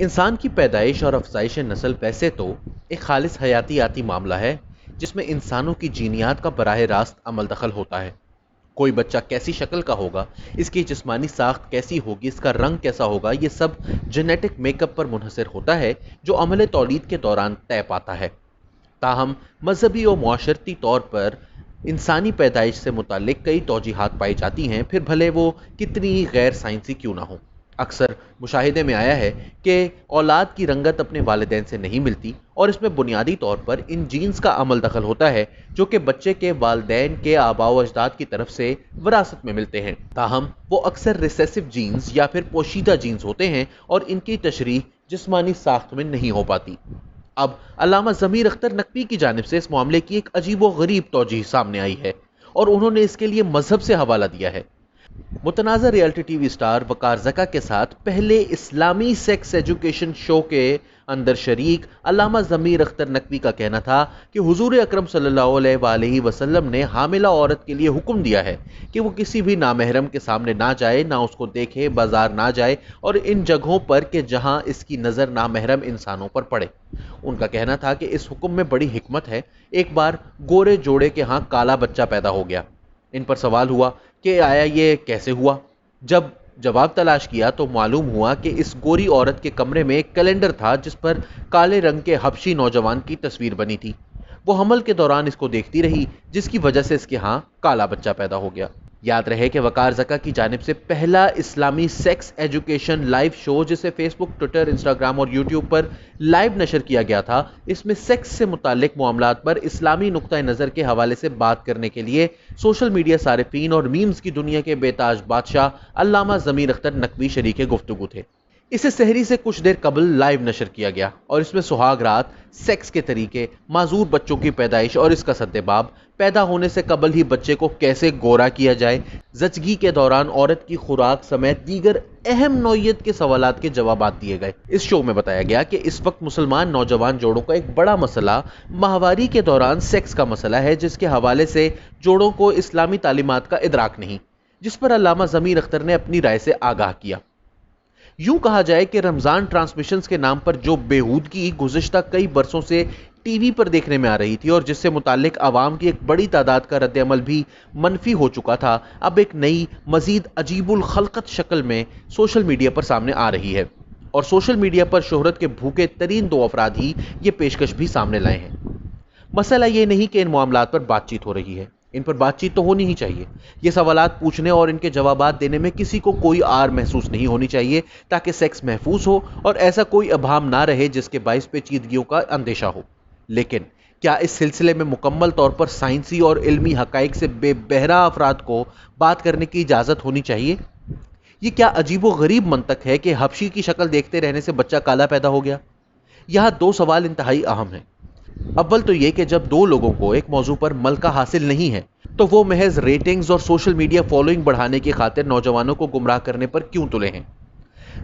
इंसान की पैदाइश और अफजाइश नस्ल वैसे तो एक खालिस हयातियाती मामला है जिसमें इंसानों की जीनियात का बराह रास्त अमल दखल होता है। कोई बच्चा कैसी शक्ल का होगा, इसकी जिस्मानी साख्त कैसी होगी, इसका रंग कैसा होगा, ये सब जेनेटिक मेकअप पर मुनहसर होता है जो अमल तौलीद के दौरान तय पाता है। ताहम मजहबी और मुआशरती तौर पर इंसानी पैदाइश से मुतालिक कई तौजीहात पाई जाती हैं, फिर भले वो कितनी ही गैर साइंसी क्यों ना हो। अक्सर मुशाहिदे में आया है कि औलाद की रंगत अपने वालिदैन से नहीं मिलती और इसमें बुनियादी तौर पर इन जीन्स का अमल दखल होता है जो कि बच्चे के वालिदैन के आबाओ अजदाद की तरफ से विरासत में मिलते हैं। ताहम वो अक्सर रिसेसिव जीन्स या फिर पोशीदा जीन्स होते हैं और इनकी तशरीह जिस्मानी साख्त में नहीं हो पाती। अब अल्लामा ज़मीर अख्तर नकवी की जानिब से इस मामले की एक अजीब व गरीब तौजीह सामने आई है और उन्होंने इसके लिए मजहब से हवाला दिया है। मुतनाज़ा रियलिटी टीवी स्टार वकार ज़का के साथ पहले इस्लामी सेक्स एजुकेशन शो के अंदर शरीक अल्लामा ज़मीर अख्तर नकवी का कहना था कि हुजूर अकरम सल्लल्लाहु अलैहि वसल्लम ने हामिला औरत के लिए हुक्म दिया है कि वो किसी भी नामहरम के सामने ना जाए, ना उसको देखे, बाजार ना जाए और इन जगहों पर कि जहां इसकी नज़र नामहरम इंसानों पर पड़े। उनका कहना था कि इस हुक्म में बड़ी हिकमत है। एक बार गोरे जोड़े के यहाँ काला बच्चा पैदा हो गया। इन पर सवाल हुआ कि आया ये कैसे हुआ। जब जवाब तलाश किया तो मालूम हुआ कि इस गोरी औरत के कमरे में एक कैलेंडर था जिस पर काले रंग के हबशी नौजवान की तस्वीर बनी थी। वो हमल के दौरान इसको देखती रही जिसकी वजह से इसके यहाँ काला बच्चा पैदा हो गया। याद रहे कि वकार ज़का की जानिब से पहला इस्लामी सेक्स एजुकेशन लाइव शो जिसे फेसबुक, ट्विटर, इंस्टाग्राम और यूट्यूब पर लाइव नशर किया गया था, इसमें सेक्स से मुतालिक मामलात पर इस्लामी नुक्ता नज़र के हवाले से बात करने के लिए सोशल मीडिया सारिफीन और मीम्स की दुनिया के बेताज बादशाह अल्लामा ज़मीर अख्तर नकवी शरीके गुफ्तगू थे। इसे सहरी से कुछ देर कबल लाइव नशर किया गया और इसमें सुहाग रात, सेक्स के तरीके, माजूर बच्चों की पैदाइश और इसका सद्देबाब, पैदा होने से कबल ही बच्चे को कैसे गोरा किया जाए, जचगी के दौरान औरत की खुराक समेत दीगर अहम नौइयत के सवालात के जवाब दिए गए। इस शो में बताया गया कि इस वक्त मुसलमान नौजवान जोड़ों का एक बड़ा मसला माहवारी के दौरान सेक्स का मसला है, जिसके हवाले से जोड़ों को इस्लामी तालीमात का इदराक नहीं, जिस पर अल्लामा ज़मीर अख्तर ने अपनी राय से आगाह किया। यूं कहा जाए कि रमजान ट्रांसमिशंस के नाम पर जो बेहूदगी गुज़िश्ता कई बरसों से टीवी पर देखने में आ रही थी और जिससे मुतालिक आवाम की एक बड़ी तादाद का रद्द-ए-अमल भी मनफी हो चुका था, अब एक नई मजीद अजीबुल खलकत शक्ल में सोशल मीडिया पर सामने आ रही है और सोशल मीडिया पर शोहरत के भूखे तरीन दो अफराद ही ये पेशकश भी सामने लाए हैं। मसला ये नहीं कि इन मामलात पर बातचीत हो रही है, इन पर बातचीत तो होनी ही चाहिए। ये सवालात पूछने और इनके जवाबात देने में किसी को कोई आर महसूस नहीं होनी चाहिए ताकि सेक्स महफूज हो और ऐसा कोई अभाम ना रहे जिसके बाइस पेचीदगियों का अंदेशा हो। लेकिन क्या इस सिलसिले में मुकम्मल तौर पर साइंसी और इल्मी हकाइक से बेबहरा अफराद को बात करने की इजाज़त होनी चाहिए? ये क्या अजीबो गरीब मंतक है कि हबशी की शक्ल देखते रहने से बच्चा काला पैदा हो गया? यहाँ दो सवाल इंतहाई अहम हैं। अव्वल तो ये कि जब दो लोगों को एक मौजू पर मलका हासिल नहीं है तो वो महज रेटिंग्स और सोशल मीडिया फॉलोइंग बढ़ाने की खातिर नौजवानों को गुमराह करने पर क्यों तुले हैं।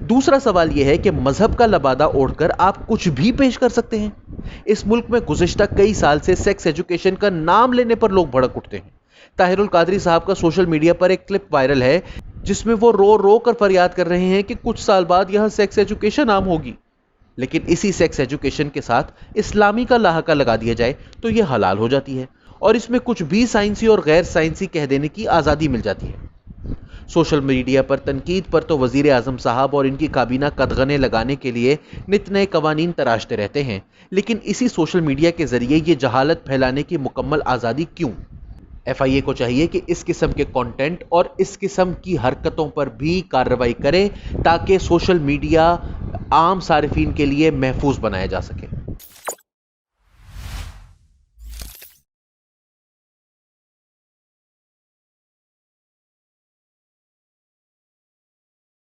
दूसरा सवाल यह है कि मजहब का लबादा ओढ़कर आप कुछ भी पेश कर सकते हैं। इस मुल्क में गुज़िश्ता कई साल से सेक्स एजुकेशन का नाम लेने पर लोग भड़क उठते हैं। ताहिरुल कादरी साहब का सोशल मीडिया पर एक क्लिप वायरल है जिसमें वो रो रो कर फरियाद कर रहे हैं कि कुछ साल बाद यहां सेक्स एजुकेशन आम होगी, लेकिन इसी सेक्स एजुकेशन के साथ इस्लामी का लाहका लगा दिया जाए तो यह हलाल हो जाती है और इसमें कुछ भी साइंसी और गैर साइंसी कह देने की आज़ादी मिल जाती है। सोशल मीडिया पर तनकीद पर तो वज़ीर आज़म साहब और इनकी काबीना कदगने लगाने के लिए नित नए कवानीन तराशते रहते हैं, लेकिन इसी सोशल मीडिया के ज़रिए ये जहालत फैलाने की मुकम्मल आज़ादी क्यों? FIA को चाहिए कि इस किस्म के कंटेंट और इस किस्म की हरकतों पर भी कार्रवाई करे ताकि सोशल मीडिया आम सारिफीन के लिए महफूज बनाया जा सके।